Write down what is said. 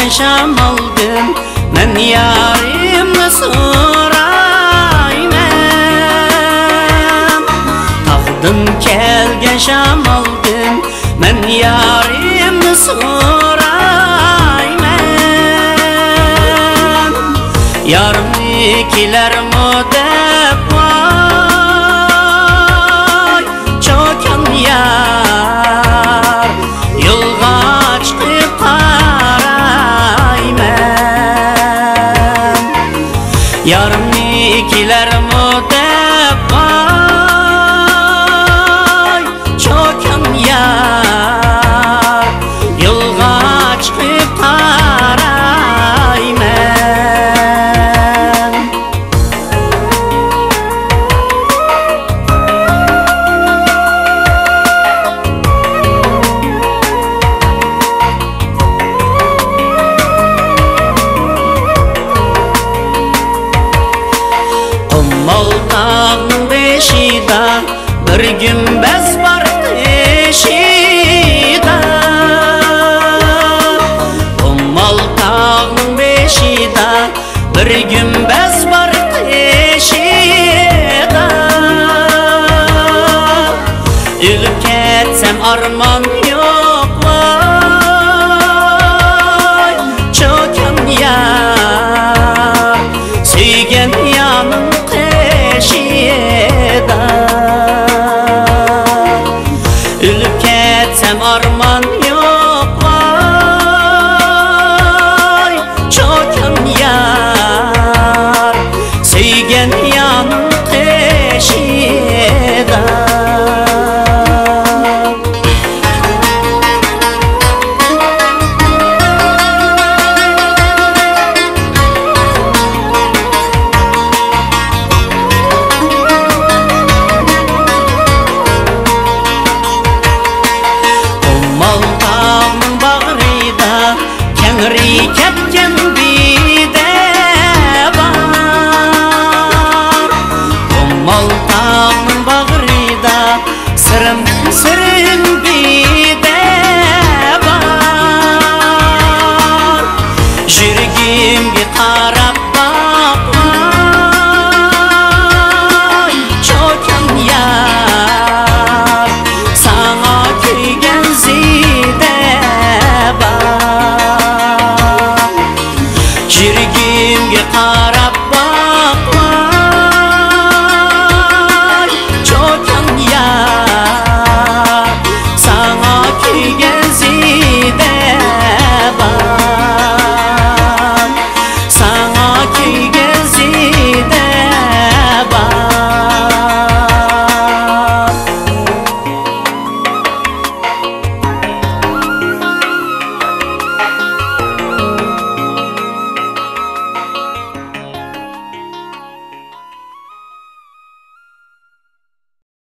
kelgen şamaldım, men yarimni sorayman. Tağdım kelgen şamaldım, men yarimni sorayman. Yarımni kelermi dep vay çokan yar, yolga chiqib qarayman. Yarımni kelermi dep vay çokan yar, yolga chiqib qarayman. Qummal tağның beşida bir gümbez var teşida. Qummal tağның beşida bir gümbez var teşida. Ölüp ketsem arman yok vay çokan yar, suygen yanım teşida. Ölüp ketsem arman yok vay çokan yar, suygen yanım teşida. Kengri ketken bide var, Qummal tağның bağrida sırım